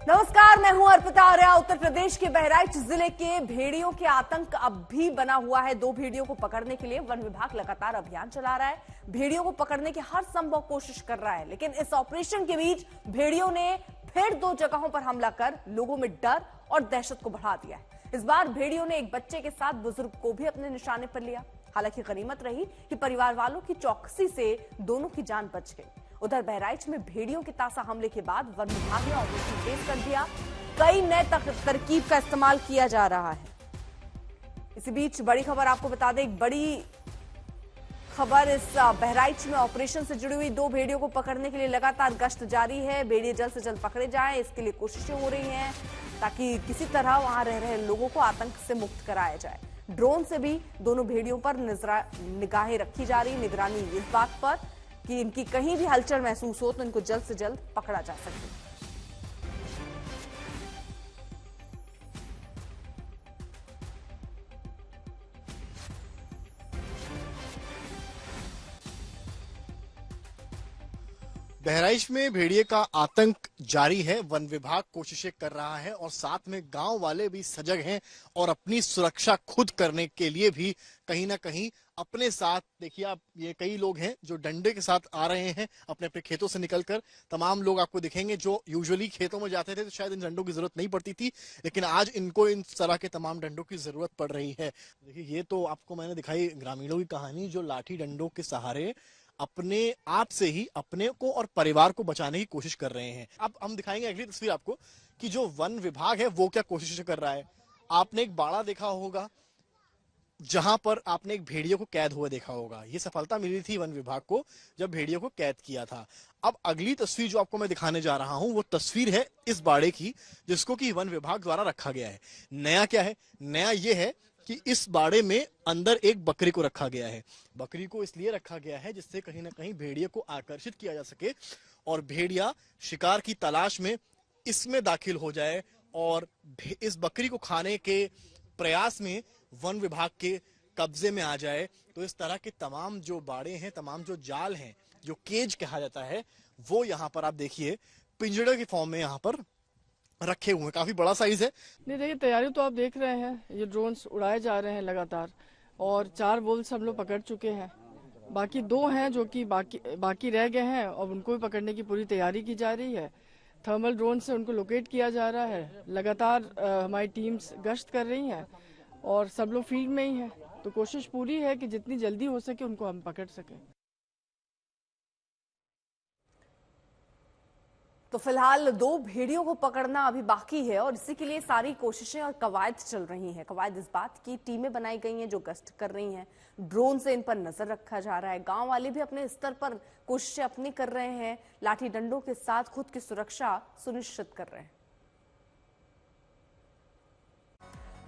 नमस्कार, मैं हूं अर्पिता आर्या। उत्तर प्रदेश के बहराइच जिले के भेड़ियों के आतंक अब भी बना हुआ है। 2 भेड़ियों को पकड़ने के लिए वन विभाग लगातार अभियान चला रहा है। भेड़ियों को पकड़ने की हर संभव कोशिश कर रहा है, लेकिन इस ऑपरेशन के बीच भेड़ियों ने फिर 2 जगहों पर हमला कर लोगों में डर और दहशत को बढ़ा दिया है। इस बार भेड़ियों ने एक बच्चे के साथ बुजुर्ग को भी अपने निशाने पर लिया। हालांकि गनीमत रही कि परिवार वालों की चौकसी से दोनों की जान बच गई। उधर बहराइच में भेड़ियों के ताजा हमले के बाद वन विभाग ने ऑपरेशन तेज कर दिया। कई नए तरकीब का इस्तेमाल किया जा रहा है। इसी बीच बड़ी खबर आपको बता दें, एक बड़ी खबर इस बहराइच में ऑपरेशन से जुड़ी हुई 2 भेड़ियों को पकड़ने के लिए लगातार गश्त जारी है। भेड़िए जल्द से जल्द पकड़े जाएं, इसके लिए कोशिशें हो रही हैं ताकि किसी तरह वहां रह रहे लोगों को आतंक से मुक्त कराया जाए। ड्रोन से भी दोनों भेड़ियों पर निगाहें रखी जा रही, निगरानी इस बात पर कि इनकी कहीं भी हलचल महसूस हो तो इनको जल्द से जल्द पकड़ा जा सके। बहराइच में भेड़िए का आतंक जारी है। वन विभाग कोशिशें कर रहा है और साथ में गांव वाले भी सजग हैं और अपनी सुरक्षा खुद करने के लिए भी कहीं ना कहीं अपने साथ, देखिए आप, ये कई लोग हैं जो डंडे के साथ आ रहे हैं अपने अपने खेतों से निकलकर। तमाम लोग आपको दिखेंगे जो यूजुअली खेतों में जाते थे तो शायद इन डंडों की जरूरत नहीं पड़ती थी, लेकिन आज इनको इन तरह के तमाम डंडों की जरूरत पड़ रही है। देखिए, ये तो आपको मैंने दिखाई ग्रामीणों की कहानी जो लाठी डंडों के सहारे अपने आप से ही अपने को और परिवार को बचाने की कोशिश कर रहे हैं। अब हम दिखाएंगे अगली तस्वीर आपको कि जो वन विभाग है वो क्या कोशिश कर रहा है। आपने एक बाड़ा देखा होगा जहां पर आपने एक भेड़िए को कैद हुआ देखा होगा। ये सफलता मिली थी वन विभाग को जब भेड़िए को कैद किया था। अब अगली तस्वीर जो आपको मैं दिखाने जा रहा हूं वो तस्वीर है इस बाड़े की, जिसको कि वन विभाग द्वारा रखा गया है। नया क्या है? नया ये है कि इस बाड़े में अंदर एक बकरी को रखा गया है। बकरी को इसलिए रखा गया है जिससे कहीं ना कहीं भेड़िए को आकर्षित किया जा सके और भेड़िया शिकार की तलाश में इसमें दाखिल हो जाए और इस बकरी को खाने के प्रयास में वन विभाग के कब्जे में आ जाए। तो इस तरह के तमाम जो बाड़े हैं, तमाम जो जाल हैं, जो केज कहा जाता है, वो यहाँ पर आप देखिए पिंजड़े के फॉर्म में यहाँ पर रखे हुए हैं। काफी बड़ा साइज है। नहीं, देखिए तैयारी तो आप देख रहे हैं, ये ड्रोन्स उड़ाए जा रहे हैं लगातार और 4 वुल्स हम लोग पकड़ चुके हैं। बाकी 2 हैं जो कि बाकी रह गए हैं और उनको भी पकड़ने की पूरी तैयारी की जा रही है। थर्मल ड्रोन से उनको लोकेट किया जा रहा है। लगातार हमारी टीम्स गश्त कर रही हैं और सब लोग फील्ड में ही हैं, तो कोशिश पूरी है कि जितनी जल्दी हो सके उनको हम पकड़ सकें। तो फिलहाल 2 भेड़ियों को पकड़ना अभी बाकी है और इसी के लिए सारी कोशिशें और कवायद चल रही हैं। कवायद इस बात की, टीमें बनाई गई हैं जो गश्त कर रही हैं, ड्रोन से इन पर नजर रखा जा रहा है। गांव वाले भी अपने स्तर पर कोशिशें अपनी कर रहे हैं, लाठी डंडों के साथ खुद की सुरक्षा सुनिश्चित कर रहे हैं।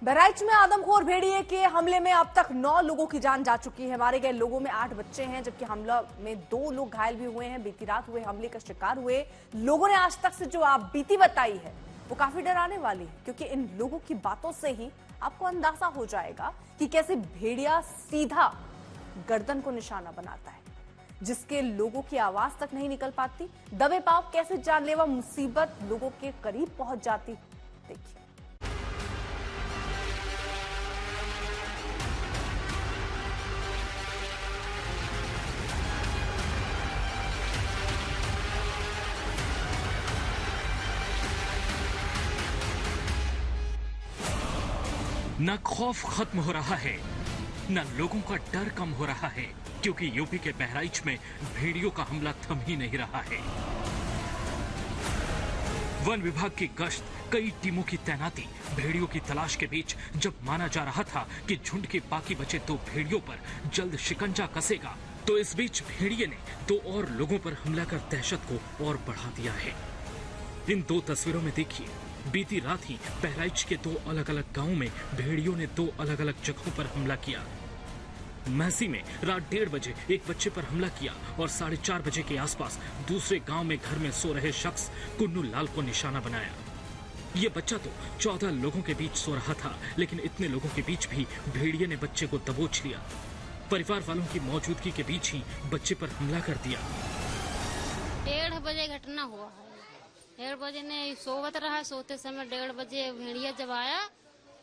बहराइच में आदमखोर भेड़िए के हमले में अब तक 9 लोगों की जान जा चुकी है। मारे गए लोगों में 8 बच्चे हैं, जबकि हमला में 2 लोग घायल भी हुए हैं। बीती रात हुए हमले का शिकार हुए लोगों ने आज तक से जो आप बीती बताई है वो काफी डराने वाली है, क्योंकि इन लोगों की बातों से ही आपको अंदाजा हो जाएगा कि कैसे भेड़िया सीधा गर्दन को निशाना बनाता है, जिसके लोगों की आवाज तक नहीं निकल पाती। दबे पांव कैसे जानलेवा मुसीबत लोगों के करीब पहुंच जाती, देखिए। न खौफ खत्म हो रहा है, न लोगों का डर कम हो रहा है, क्योंकि यूपी के बहराइच में भेड़ियों का हमला थम ही नहीं रहा है। वन विभाग की गश्त, कई टीमों की तैनाती, भेड़ियों की तलाश के बीच जब माना जा रहा था कि झुंड के बाकी बचे 2 भेड़ियों पर जल्द शिकंजा कसेगा, तो इस बीच भेड़िए ने 2 और लोगों पर हमला कर दहशत को और बढ़ा दिया है। इन 2 तस्वीरों में देखिए, बीती रात ही बहराइच के 2 अलग अलग गांवों में भेड़ियों ने 2 अलग अलग जगहों पर हमला किया। महसी में रात 1:30 बजे एक बच्चे पर हमला किया और 4:30 बजे के आसपास दूसरे गांव में घर में सो रहे शख्स कुन्नू लाल को निशाना बनाया। ये बच्चा तो 14 लोगों के बीच सो रहा था, लेकिन इतने लोगों के बीच भी भेड़िए ने बच्चे को दबोच लिया। परिवार वालों की मौजूदगी के बीच ही बच्चे पर हमला कर दिया। 1:30 बजे घटना हुआ है। 1:30 बजे ने सोवत रहा, सोते समय 1:30 बजे भेड़िया जब आया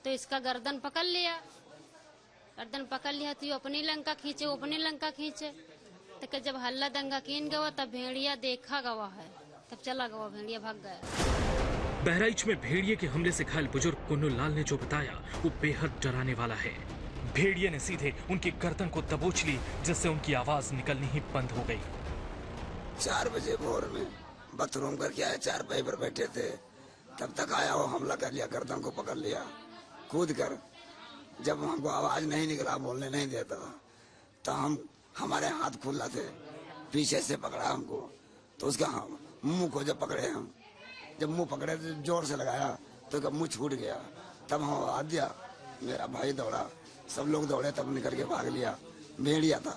तो इसका गर्दन पकड़ लिया। तो अपनी लंका खींचे, वो अपनी लंका खींचे। तो जब हल्ला दंगा कीन गवा तब भेड़िया देखा गवा है, तब चला गवा, भेड़िया भाग गया। बहराइच में भेड़िए के हमले से घायल बुजुर्ग कुन्नू लाल ने जो बताया वो बेहद डराने वाला है। भेड़िए ने सीधे उनकी गर्दन को दबोच ली, जिससे उनकी आवाज निकलनी ही बंद हो गई। 4 बजे भोर में बाथरूम करके आए, 4 पाई पर बैठे थे, तब तक आया वो हमला कर लिया, गर्दन को पकड़ लिया कूद कर। जब हमको आवाज नहीं निकला, बोलने नहीं देता, तो हमारे हाथ खुला थे, पीछे से पकड़ा हमको, तो उसका मुंह को जब पकड़े हम, जब मुंह पकड़े तो जोर से लगाया तो मुंह छूट गया। तब हम आवाज दिया, मेरा भाई दौड़ा, सब लोग दौड़े, तब निकल के भाग लिया, भेड़िया था।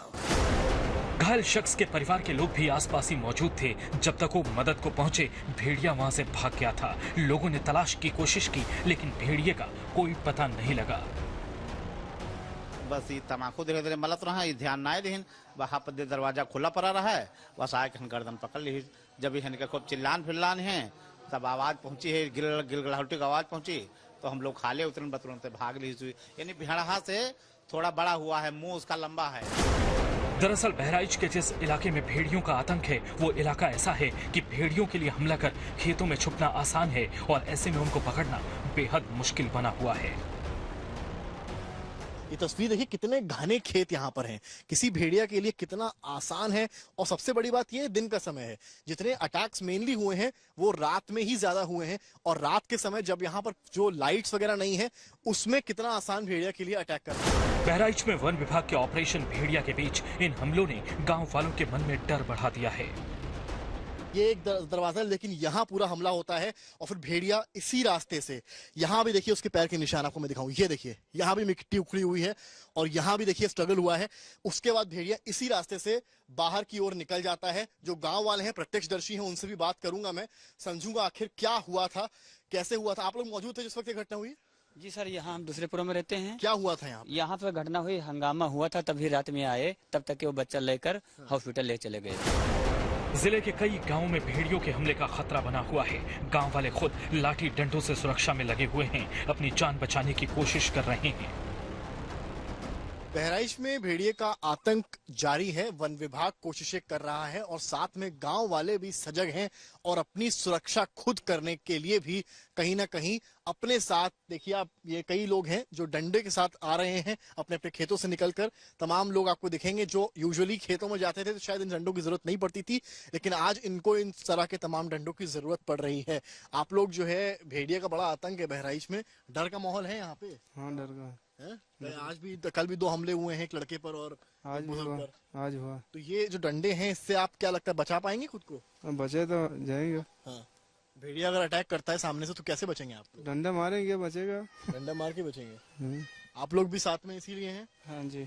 घायल शख्स के परिवार के लोग भी आसपास ही मौजूद थे। जब तक वो मदद को पहुंचे, भेड़िया वहां से भाग गया था। लोगों ने तलाश की कोशिश की, लेकिन भेड़िए का कोई पता नहीं लगा। बस ये तमाकू धीरे धीरे मलत रहा, ये ध्यान ना दीन, वहाँ पर दरवाजा खुला पड़ा रहा है, बस आके गर्दन पकड़ ली। जब इनके खूब चिल्लान फिल्लान है, तब आवाज पहुंची है, गिलगलाहटी की आवाज पहुंची, तो हम लोग खाले उतरन बतरन से भाग ली। यानी भेड़हा से थोड़ा बड़ा हुआ है, मुंह उसका लंबा है। दरअसल बहराइच के जिस इलाके में भेड़ियों का आतंक है, वो इलाका ऐसा है कि भेड़ियों के लिए हमला कर खेतों में छुपना आसान है और ऐसे में उनको पकड़ना बेहद मुश्किल बना हुआ है। ये तस्वीर देखिए, कितने घने खेत यहाँ पर हैं, किसी भेड़िया के लिए कितना आसान है। और सबसे बड़ी बात ये दिन का समय है, जितने अटैक्स मेनली हुए हैं वो रात में ही ज्यादा हुए हैं, और रात के समय जब यहाँ पर जो लाइट्स वगैरह नहीं है, उसमें कितना आसान भेड़िया के लिए अटैक करना। बहराइच में वन विभाग के ऑपरेशन भेड़िया के बीच इन हमलों ने गाँव वालों के मन में डर बढ़ा दिया है। ये एक दरवाजा है, लेकिन यहाँ पूरा हमला होता है और फिर भेड़िया इसी रास्ते से, यहाँ भी देखिए उसके पैर के निशान आपको मैं दिखाऊं, ये देखिए यहाँ भी मिट्टी उखड़ी हुई है और यहाँ भी देखिए स्ट्रगल हुआ है। उसके बाद भेड़िया इसी रास्ते से बाहर की ओर निकल जाता है। जो गांव वाले हैं, प्रत्यक्षदर्शी हैं, उनसे भी बात करूंगा, मैं समझूंगा आखिर क्या हुआ था, कैसे हुआ था। आप लोग मौजूद थे जिस वक्त ये घटना हुई? जी सर, यहाँ हम दूसरेपुर में रहते हैं। क्या हुआ था यहाँ? यहाँ पे घटना हुई, हंगामा हुआ था, तभी रात में आए, तब तक वो बच्चा लेकर हॉस्पिटल ले चले गए। जिले के कई गांवों में भेड़ियों के हमले का खतरा बना हुआ है। गांव वाले खुद लाठी डंडों से सुरक्षा में लगे हुए हैं, अपनी जान बचाने की कोशिश कर रहे हैं। बहराइच में भेड़िए का आतंक जारी है। वन विभाग कोशिशें कर रहा है और साथ में गांव वाले भी सजग हैं और अपनी सुरक्षा खुद करने के लिए भी कहीं ना कहीं अपने साथ, देखिए आप, ये कई लोग हैं जो डंडे के साथ आ रहे हैं अपने अपने खेतों से निकलकर। तमाम लोग आपको दिखेंगे जो यूजुअली खेतों में जाते थे तो शायद इन डंडों की जरूरत नहीं पड़ती थी, लेकिन आज इनको इन तरह के तमाम डंडों की जरूरत पड़ रही है। आप लोग जो है, भेड़िए का बड़ा आतंक है बहराइच में, डर का माहौल है यहाँ पे? हाँ, डर का है। आज भी, कल भी 2 हमले हुए हैं, एक लड़के पर और आज हुआ। तो ये जो डंडे हैं, इससे आप क्या लगता है बचा पाएंगे खुद को? बचे तो जाएंगे। हाँ। भेड़िया अगर अटैक करता है सामने से तो कैसे बचेंगे आप? डंडा मारेंगे, बचेगा। डंडा मार के बचेंगे। आप लोग भी साथ में इसीलिए हैं? हाँ जी।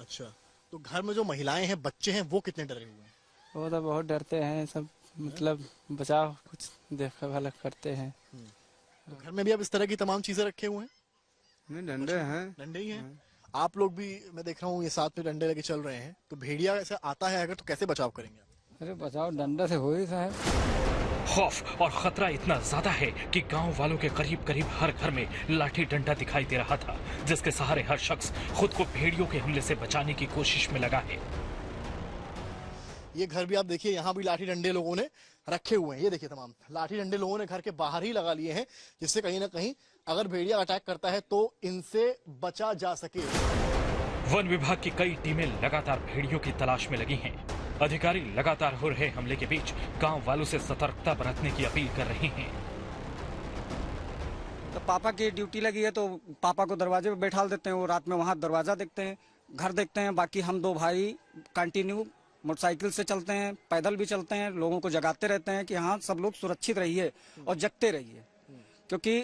अच्छा, तो घर में जो महिलाएं हैं, बच्चे हैं, वो कितने डरे हुए हैं? वो तो बहुत डरते हैं सब, मतलब बचाव कुछ देखभाल करते हैं। तो घर में भी आप इस तरह की तमाम चीजें रखे हुए हैं? नहीं, डंडे हैं। डंडे ही हैं। आप लोग भी, मैं देख रहा हूँ, ये साथ में डंडे लेके चल रहे हैं। तो भेड़िया ऐसे आता है अगर, तो कैसे बचाव करेंगे आप? अरे बचाव डंडा से हो ही साहब। खौफ और खतरा इतना ज्यादा है कि गांव वालों के करीब करीब हर घर में लाठी डंडा दिखाई दे रहा था, जिसके सहारे हर शख्स खुद को भेड़ियों के हमले से बचाने की कोशिश में लगा है। ये घर भी आप देखिए, यहाँ भी लाठी डंडे लोगों ने रखे हुए हैं। ये देखिए, तमाम लाठी डंडे लोगों ने घर के बाहर ही लगा लिए हैं, जिससे कहीं ना कहीं अगर भेड़िया अटैक करता है तो इनसे बचा जा सके। वन विभाग की कई टीमें लगातार भेड़ियों की तलाश में लगी हैं। अधिकारी लगातार हो रहे हमले के बीच गांव वालों से सतर्कता बरतने की अपील कर रहे हैं। तो पापा की ड्यूटी लगी है तो पापा को दरवाजे पे बैठा देते हैं, वो रात में वहाँ दरवाजा देखते हैं, घर देखते हैं। बाकी हम 2 भाई कंटिन्यू मोटरसाइकिल से चलते हैं, पैदल भी चलते हैं, लोगों को जगाते रहते हैं कि हाँ सब लोग सुरक्षित रहिए और जगते रहिए, क्योंकि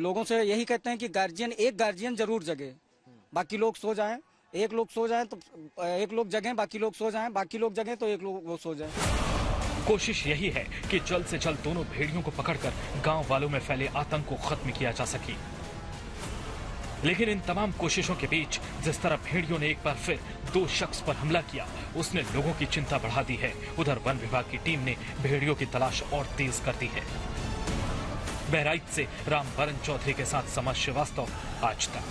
लोगों से यही कहते हैं कि एक गार्जियन जरूर जगे, बाकी लोग सो जाएं। एक लोग सो जाएं तो एक लोग जगें, बाकी लोग सो जाएं, बाकी लोग जगें तो एक लोग वो सो जाएं। कोशिश यही है कि जल्द से जल्द दोनों भेड़ियों को पकड़कर गांव वालों में फैले आतंक को खत्म किया जा सके। लेकिन इन तमाम कोशिशों के बीच जिस तरह भेड़ियों ने एक बार फिर दो शख्स पर हमला किया, उसने लोगों की चिंता बढ़ा दी है। उधर वन विभाग की टीम ने भेड़ियों की तलाश और तेज कर दी है। बहराइच से रामबरन चौधरी के साथ समर श्रीवास्तव, आज तक।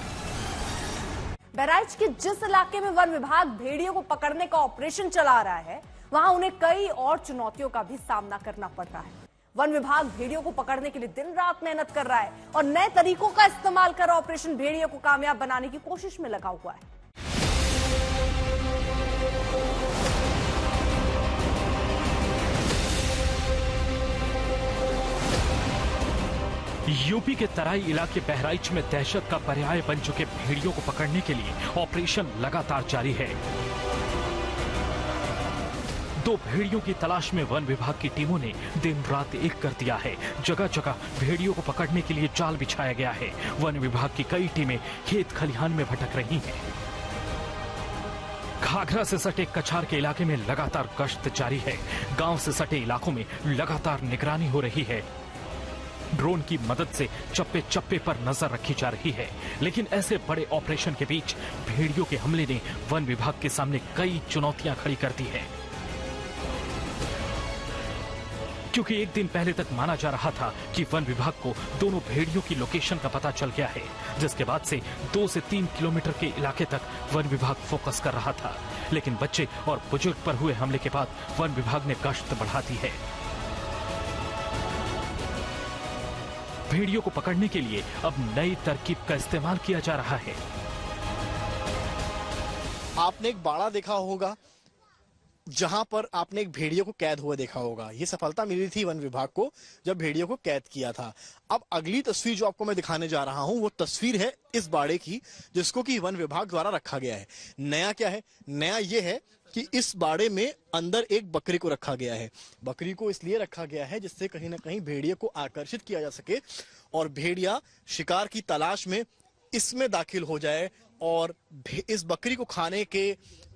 बहराइच के जिस इलाके में वन विभाग भेड़ियों को पकड़ने का ऑपरेशन चला रहा है, वहां उन्हें कई और चुनौतियों का भी सामना करना पड़ रहा है। वन विभाग भेड़ियों को पकड़ने के लिए दिन रात मेहनत कर रहा है और नए तरीकों का इस्तेमाल कर ऑपरेशन भेड़ियों को कामयाब बनाने की कोशिश में लगा हुआ है। यूपी के तराई इलाके बहराइच में दहशत का पर्याय बन चुके भेड़ियों को पकड़ने के लिए ऑपरेशन लगातार जारी है। दो भेड़ियों की तलाश में वन विभाग की टीमों ने दिन रात एक कर दिया है। जगह जगह भेड़ियों को पकड़ने के लिए जाल बिछाया गया है। वन विभाग की कई टीमें खेत खलिहान में भटक रही हैं। घाघरा से सटे कछार के इलाके में लगातार गश्त जारी है। गांव से सटे इलाकों में लगातार निगरानी हो रही है। ड्रोन की मदद से चप्पे चप्पे पर नजर रखी जा रही है। लेकिन ऐसे बड़े ऑपरेशन के बीच भेड़ियों के हमले ने वन विभाग के सामने कई चुनौतियां खड़ी कर दी है। क्योंकि एक दिन पहले तक माना जा रहा था कि वन विभाग को दोनों भेड़ियों की लोकेशन का पता चल गया है, जिसके बाद से 2 से 3 किलोमीटर के इलाके तक वन विभाग फोकस कर रहा था। लेकिन बच्चे और बुजुर्ग पर हुए हमले के बाद वन विभाग ने गश्त बढ़ा दी है। भेड़ियों को पकड़ने के लिए अब नई तरकीब का इस्तेमाल किया जा रहा है। आपने एक बाड़ा देखा होगा जहां पर आपने एक भेड़ियों को कैद हुआ देखा होगा। ये सफलता मिली थी वन विभाग को जब भेड़ियों को कैद किया था। अब अगली तस्वीर जो आपको मैं दिखाने जा रहा हूं वो तस्वीर है इस बाड़े की, जिसको कि वन विभाग द्वारा रखा गया है। नया क्या है? नया ये है कि इस बाड़े में अंदर एक बकरी को रखा गया है। बकरी को इसलिए रखा गया है जिससे कहीं ना कहीं भेड़िया को आकर्षित किया जा सके और भेड़िया शिकार की तलाश में इसमें दाखिल हो जाए और इस बकरी को खाने के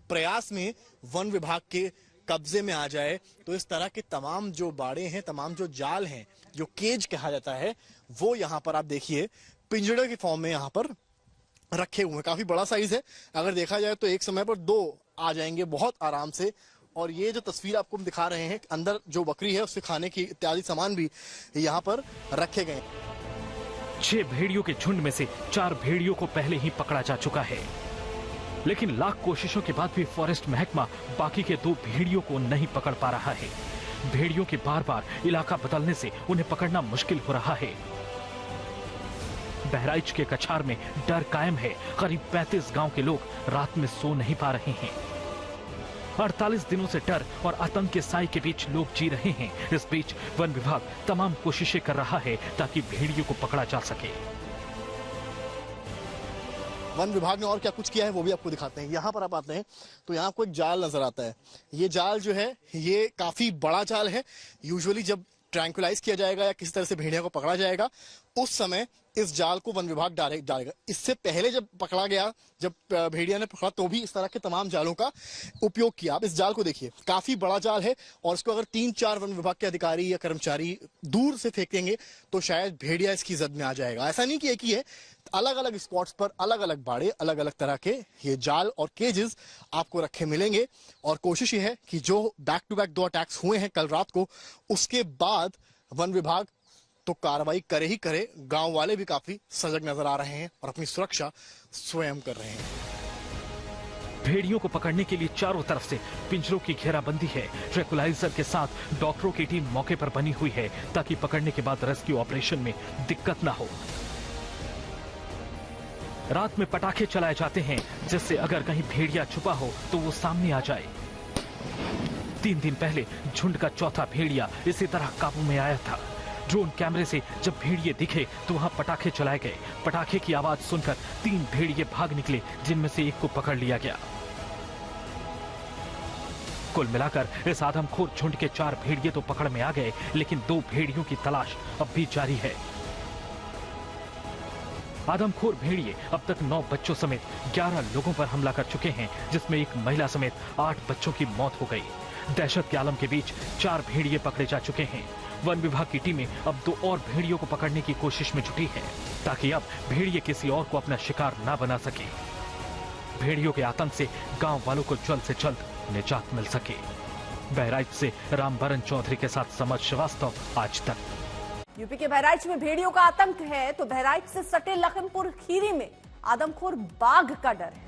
प्रयास में वन विभाग के कब्जे में आ जाए। तो इस तरह के तमाम जो बाड़े हैं, तमाम जो जाल हैं, जो केज कहा जाता है, वो यहाँ पर आप देखिए पिंजड़े के फॉर्म में यहाँ पर रखे हुए हैं। काफी बड़ा साइज है। अगर देखा जाए तो एक समय पर 2 आ जाएंगे बहुत आराम से। और ये जो तस्वीर आपको हम दिखा रहे हैं, अंदर जो बकरी है उससे खाने की इत्यादि सामान भी यहाँ पर रखे गए। 6 भेड़ियों के झुंड में से 4 भेड़ियों को पहले ही पकड़ा जा चुका है। लेकिन लाख कोशिशों के बाद भी फॉरेस्ट महकमा बाकी के 2 भेड़ियों को नहीं पकड़ पा रहा है। भेड़ियों के बार बार इलाका बदलने से उन्हें पकड़ना मुश्किल हो रहा है। बहराइच के कछार में डर कायम है। करीब 35 गांव के लोग रात में सो नहीं पा रहे हैं। 48 दिनों से डर और आतंक के साए के बीच लोग जी रहे हैं। इस बीच वन विभाग तमाम कोशिशें कर रहा है ताकि भेड़ियों को पकड़ा जा सके। वन विभाग ने और क्या कुछ किया है वो भी आपको दिखाते हैं। यहाँ पर आप आते हैं तो यहाँ आपको एक जाल नजर आता है। ये जाल जो है ये काफी बड़ा जाल है। यूजुअली जब ट्रैंकुलाइज किया जाएगा या किसी तरह से भेड़िया को पकड़ा जाएगा उस समय इस जाल को वन विभाग डालेगा। इससे पहले जब पकड़ा गया, जब भेड़िया ने पकड़ा तो भी इस तरह के तमाम जालों का उपयोग किया। आप इस जाल को देखिए, काफी बड़ा जाल है और इसको अगर 3-4 वन विभाग के अधिकारी या कर्मचारी दूर से फेंकेंगे तो शायद भेड़िया इसकी जद में आ जाएगा। ऐसा नहीं कि एक ही है, अलग अलग स्पॉट्स पर अलग अलग बाड़े, अलग अलग तरह के ये जाल और केजेस आपको रखे मिलेंगे। और कोशिश ये है कि जो बैक टू बैक 2 अटैक्स हुए हैं कल रात को, उसके बाद वन विभाग तो कार्रवाई करे ही करे। गांव वाले भी काफी सजग नजर आ रहे हैं और अपनी सुरक्षा स्वयं कर रहे हैं। भेड़ियों को पकड़ने के लिए चारों तरफ से पिंजरों की घेराबंदी है। ट्रैंकुलाइजर के साथ डॉक्टरों की टीम मौके पर बनी हुई है ताकि पकड़ने के बाद रेस्क्यू ऑपरेशन में दिक्कत ना हो। रात में पटाखे चलाए जाते हैं जिससे अगर कहीं भेड़िया छुपा हो तो वो सामने आ जाए। 3 दिन पहले झुंड का चौथा भेड़िया इसी तरह काबू में आया था। ड्रोन कैमरे से जब भेड़िए दिखे तो वहां पटाखे चलाए गए। पटाखे की आवाज सुनकर 3 भेड़िए भाग निकले, जिनमें से एक को पकड़ लिया गया। कुल मिलाकर इस आदमखोर झुंड के 4 भेड़िए तो पकड़ में आ गए, लेकिन 2 भेड़ियों की तलाश अब भी जारी है। आदमखोर भेड़िए अब तक 9 बच्चों समेत 11 लोगों पर हमला कर चुके हैं, जिसमें एक महिला समेत 8 बच्चों की मौत हो गई। दहशत के आलम के बीच 4 भेड़िए पकड़े जा चुके हैं। वन विभाग की टीमें अब 2 और भेड़ियों को पकड़ने की कोशिश में जुटी है ताकि अब भेड़िए किसी और को अपना शिकार ना बना सके। भेड़ियों के आतंक से गांव वालों को जल्द से जल्द निजात मिल सके। बहराइच से रामबरन चौधरी के साथ समर श्रीवास्तव, आज तक। यूपी के बहराइच में भेड़ियों का आतंक है तो बहराइच से सटे लखीमपुर खीरी में आदमखोर बाघ का डर है।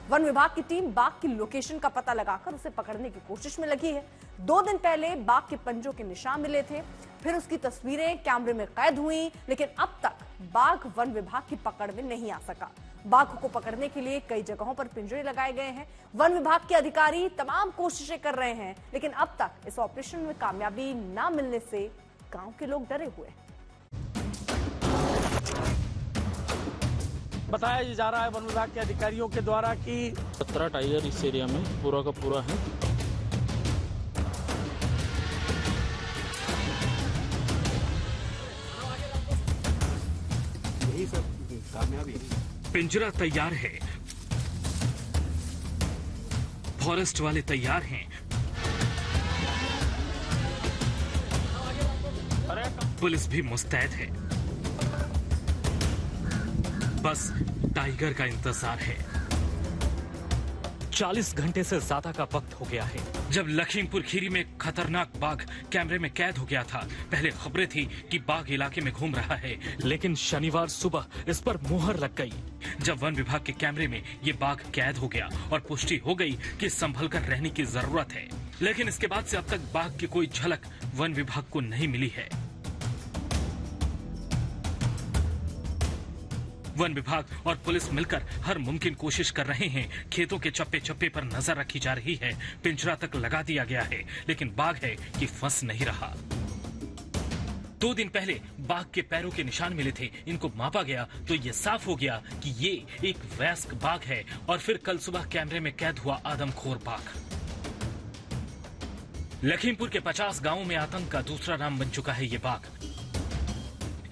वन विभाग की टीम बाघ की लोकेशन का पता लगाकर उसे पकड़ने की कोशिश में लगी है। 2 दिन पहले बाघ के पंजों के निशान मिले थे, फिर उसकी तस्वीरें कैमरे में कैद हुई, लेकिन अब तक बाघ वन विभाग की पकड़ में नहीं आ सका। बाघ को पकड़ने के लिए कई जगहों पर पिंजरे लगाए गए हैं। वन विभाग के अधिकारी तमाम कोशिशें कर रहे हैं, लेकिन अब तक इस ऑपरेशन में कामयाबी न मिलने से गांव के लोग डरे हुए हैं। बताया जा रहा है वन विभाग के अधिकारियों के द्वारा कि 17 टाइगर इस एरिया में पूरा का पूरा है। यही सब कामयाबी। पिंजरा तैयार है, फॉरेस्ट वाले तैयार हैं, पुलिस भी मुस्तैद है, बस टाइगर का इंतजार है। 40 घंटे से ज्यादा का वक्त हो गया है जब लखीमपुर खीरी में खतरनाक बाघ कैमरे में कैद हो गया था। पहले खबरें थी कि बाघ इलाके में घूम रहा है, लेकिन शनिवार सुबह इस पर मुहर लग गई जब वन विभाग के कैमरे में ये बाघ कैद हो गया और पुष्टि हो गई कि संभल कर रहने की जरूरत है। लेकिन इसके बाद से अब तक बाघ की कोई झलक वन विभाग को नहीं मिली है। वन विभाग और पुलिस मिलकर हर मुमकिन कोशिश कर रहे हैं। खेतों के चप्पे चप्पे पर नजर रखी जा रही है, पिंजरा तक लगा दिया गया है, लेकिन बाघ है कि फंस नहीं रहा। 2 दिन पहले बाघ के पैरों के निशान मिले थे, इनको मापा गया तो ये साफ हो गया कि ये एक वयस्क बाघ है। और फिर कल सुबह कैमरे में कैद हुआ आदमखोर बाघ। लखीमपुर के 50 गांवों में आतंक का दूसरा नाम बन चुका है ये बाघ।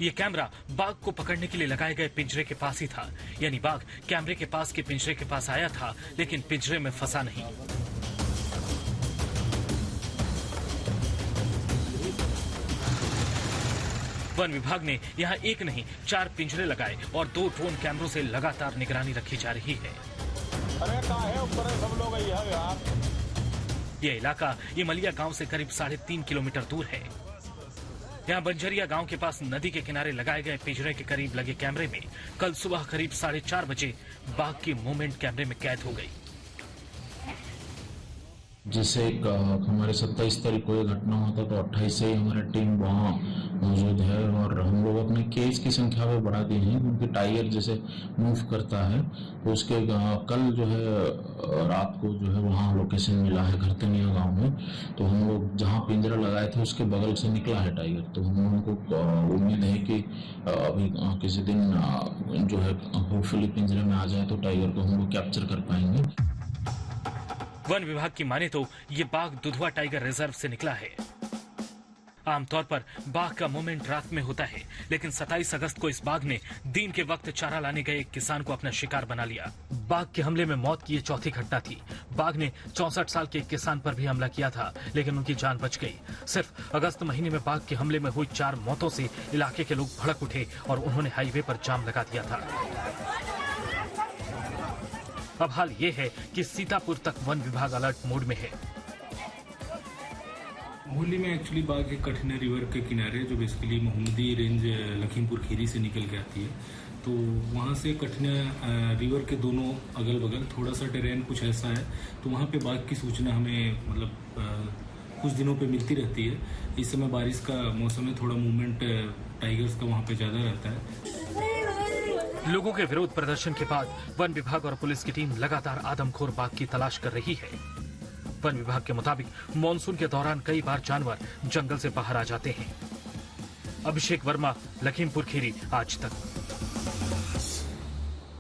ये कैमरा बाघ को पकड़ने के लिए लगाए गए पिंजरे के पास ही था, यानी बाघ कैमरे के पास के पिंजरे के पास आया था, लेकिन पिंजरे में फंसा नहीं। वन विभाग ने यहाँ एक नहीं 4 पिंजरे लगाए और 2 ड्रोन कैमरों से लगातार निगरानी रखी जा रही है। अरे कहाँ है ऊपर सब लोग यार। ये इलाका इमलिया गांव से करीब 3.5 किलोमीटर दूर है। यहाँ बंजरिया गांव के पास नदी के किनारे लगाए गए पिंजरे के करीब लगे कैमरे में कल सुबह करीब 4:30 बजे बाघ की मूवमेंट कैमरे में कैद हो गई। जैसे हमारे 27 तारीख को ये घटना होता तो 28 से ही हमारी टीम वहाँ मौजूद है और हम लोग अपने केस की संख्या में बढ़ा दी है, क्योंकि टाइगर जैसे मूव करता है तो उसके कल जो है रात को जो है वहाँ लोकेशन मिला है घरतनिया गांव में। तो हम लोग जहाँ पिंजरा लगाए थे उसके बगल से निकला है टाइगर। तो हम लोगों को उम्मीद है कि अभी किसी दिन जो है होपफुली पिंजरे में आ जाए तो टाइगर को हम लोग कैप्चर कर पाएंगे। वन विभाग की माने तो ये बाघ दुधवा टाइगर रिजर्व से निकला है। आमतौर पर बाघ का मूवमेंट रात में होता है, लेकिन 27 अगस्त को इस बाघ ने दिन के वक्त चारा लाने गए एक किसान को अपना शिकार बना लिया। बाघ के हमले में मौत की ये चौथी घटना थी। बाघ ने 64 साल के एक किसान पर भी हमला किया था, लेकिन उनकी जान बच गई। सिर्फ अगस्त महीने में बाघ के हमले में हुई 4 मौतों से इलाके के लोग भड़क उठे और उन्होंने हाईवे पर जाम लगा दिया था। अब हाल ये है कि सीतापुर तक वन विभाग अलर्ट मोड में है। मोहल्ली में एक्चुअली बाघ एक कठिना रिवर के किनारे जो बेसिकली मोहम्मदी रेंज लखीमपुर खीरी से निकल के आती है, तो वहाँ से कठिना रिवर के दोनों अगल बगल थोड़ा सा टेरेन कुछ ऐसा है, तो वहाँ पे बाघ की सूचना हमें मतलब कुछ दिनों पे मिलती रहती है। इस समय बारिश का मौसम है, थोड़ा मूवमेंट टाइगर्स का वहाँ पे ज़्यादा रहता है। लोगों के विरोध प्रदर्शन के बाद वन विभाग और पुलिस की टीम लगातार आदमखोर बाघ की तलाश कर रही है। वन विभाग के मुताबिक मॉनसून के दौरान कई बार जानवर जंगल से बाहर आ जाते हैं। अभिषेक वर्मा, लखीमपुर खीरी, आज तक।